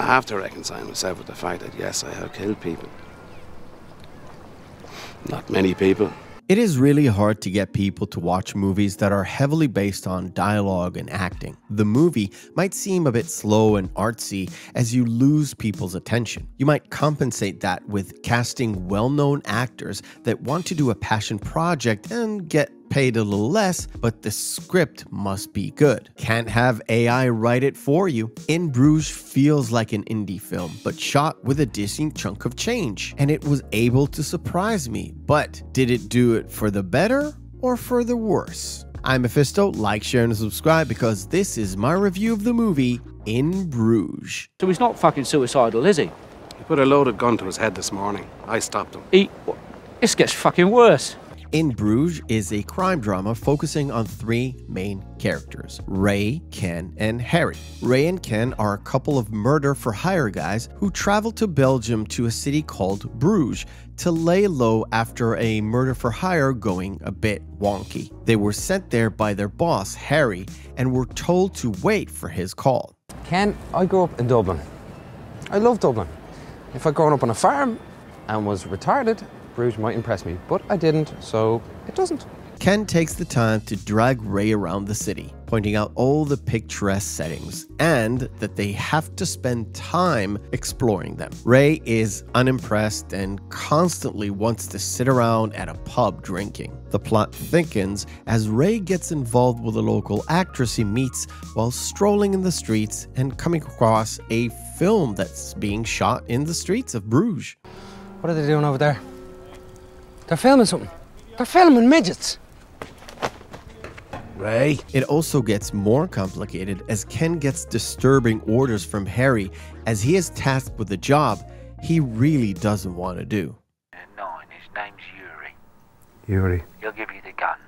have to reconcile myself with the fact that, yes, I have killed people. Not many people. It is really hard to get people to watch movies that are heavily based on dialogue and acting. The movie might seem a bit slow and artsy as you lose people's attention. You might compensate that with casting well-known actors that want to do a passion project and get paid a little less, but the script must be good. Can't have AI write it for you. In Bruges feels like an indie film, but shot with a decent chunk of change, and it was able to surprise me. But did it do it for the better or for the worse? I'm Mephisto. Like, share, and subscribe because this is my review of the movie In Bruges. So he's not fucking suicidal, is he? He put a loaded gun to his head this morning. I stopped him. This gets fucking worse. In Bruges is a crime drama focusing on three main characters, Ray, Ken, and Harry. Ray and Ken are a couple of murder-for-hire guys who travel to Belgium to a city called Bruges to lay low after a murder-for-hire going a bit wonky. They were sent there by their boss, Harry, and were told to wait for his call. Ken, I grew up in Dublin. I love Dublin. If I'd grown up on a farm and was retarded, Bruges might impress me, but I didn't, so it doesn't. Ken takes the time to drag Ray around the city, pointing out all the picturesque settings and that they have to spend time exploring them. Ray is unimpressed and constantly wants to sit around at a pub drinking. The plot thickens as Ray gets involved with a local actress he meets while strolling in the streets and coming across a film that's being shot in the streets of Bruges. What are they doing over there? They're filming something. They're filming midgets. Ray? It also gets more complicated as Ken gets disturbing orders from Harry as he is tasked with a job he really doesn't want to do. 9, his name's Yuri. Yuri. He'll give you the gun.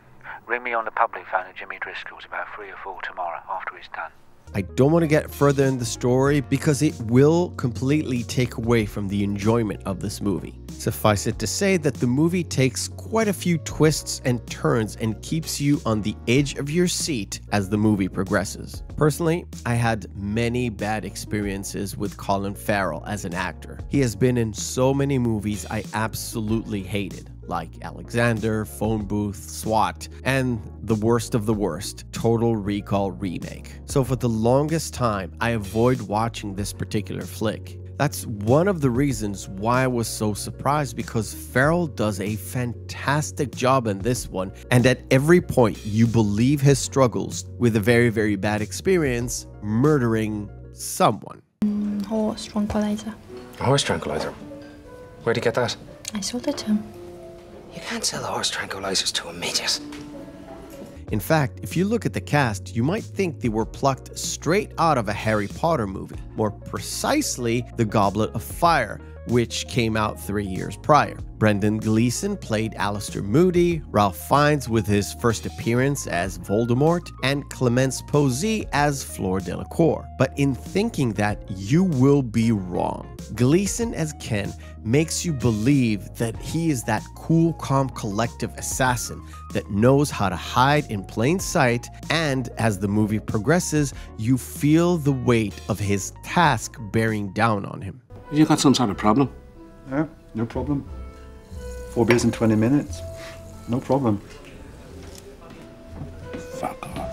Ring me on the public phone at Jimmy Driscoll's about 3 or 4 tomorrow after it's done. I don't want to get further in the story because it will completely take away from the enjoyment of this movie. Suffice it to say that the movie takes quite a few twists and turns and keeps you on the edge of your seat as the movie progresses. Personally, I had many bad experiences with Colin Farrell as an actor. He has been in so many movies I absolutely hated, like Alexander, Phone Booth, SWAT, and the worst of the worst, Total Recall Remake. So for the longest time, I avoid watching this particular flick. That's one of the reasons why I was so surprised, because Farrell does a fantastic job in this one, and at every point you believe his struggles with a very, very bad experience murdering someone. Horse tranquilizer. A horse tranquilizer? Where'd you get that? I sold it to him. You can't sell horse tranquilizers to a midget. In fact, if you look at the cast, you might think they were plucked straight out of a Harry Potter movie. More precisely, The Goblet of Fire, which came out 3 years prior. Brendan Gleeson played Alistair Moody, Ralph Fiennes with his first appearance as Voldemort, and Clemence Posey as Fleur Delacour. But in thinking that, you will be wrong. Gleeson as Ken makes you believe that he is that cool, calm, collective assassin that knows how to hide in plain sight, and as the movie progresses, you feel the weight of his task bearing down on him. You got some sort of problem? Yeah, no problem. 4 beers in 20 minutes. No problem. Fuck off.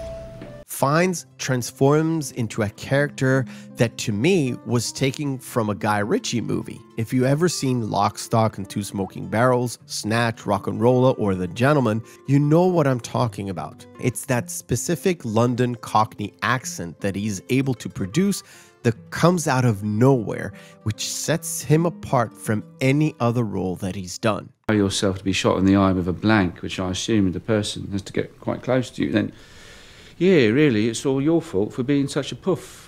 Fiennes transforms into a character that to me was taken from a Guy Ritchie movie. If you ever seen Lock, Stock and Two Smoking Barrels, Snatch, Rock'n'Rolla, or The Gentleman, you know what I'm talking about. It's that specific London Cockney accent that he's able to produce that comes out of nowhere, which sets him apart from any other role that he's done. Yourself to be shot in the eye with a blank, which I assume the person has to get quite close to you, then yeah, really, it's all your fault for being such a puff.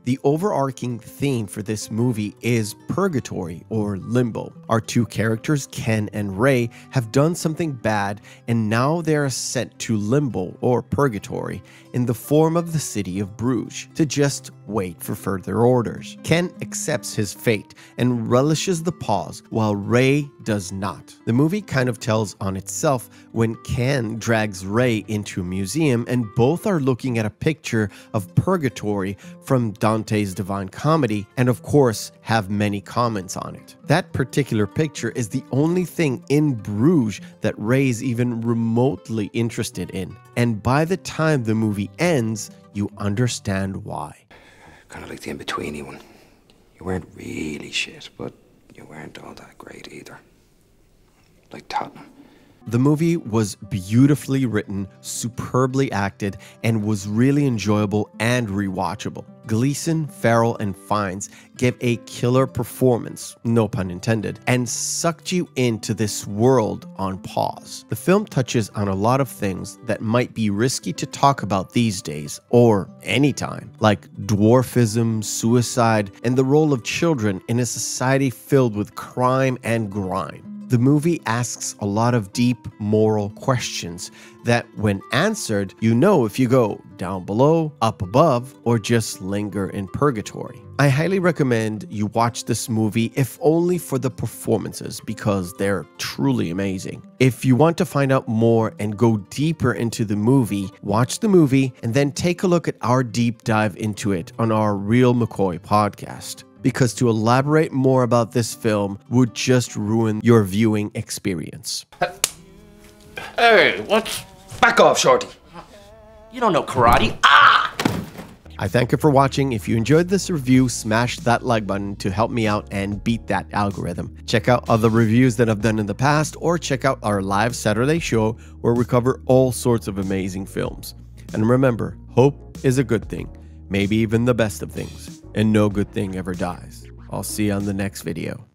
The overarching theme for this movie is purgatory or limbo. Our two characters, Ken and Ray, have done something bad and now they are sent to limbo or purgatory in the form of the city of Bruges to just wait for further orders. Ken accepts his fate and relishes the pause while Ray does not. The movie kind of tells on itself when Ken drags Ray into a museum and both are looking at a picture of purgatory from Dante's Divine Comedy and of course have many comments on it. That particular picture is the only thing in Bruges that Ray's even remotely interested in. And by the time the movie ends, you understand why. Kind of like the in-betweeny one. You weren't really shit, but you weren't all that great either. Like Tottenham. The movie was beautifully written, superbly acted, and was really enjoyable and rewatchable. Gleeson, Farrell, and Fiennes gave a killer performance, no pun intended, and sucked you into this world on pause. The film touches on a lot of things that might be risky to talk about these days, or anytime, like dwarfism, suicide, and the role of children in a society filled with crime and grime. The movie asks a lot of deep moral questions that, when answered, you know if you go down below, up above, or just linger in purgatory. I highly recommend you watch this movie, if only for the performances, because they're truly amazing. If you want to find out more and go deeper into the movie, watch the movie and then take a look at our deep dive into it on our Real McCoy podcast. Because to elaborate more about this film would just ruin your viewing experience. Hey, what? Back off, shorty. You don't know karate. Ah! I thank you for watching. If you enjoyed this review, smash that like button to help me out and beat that algorithm. Check out other reviews that I've done in the past, or check out our live Saturday show where we cover all sorts of amazing films. And remember, hope is a good thing, maybe even the best of things, and no good thing ever dies. I'll see you on the next video.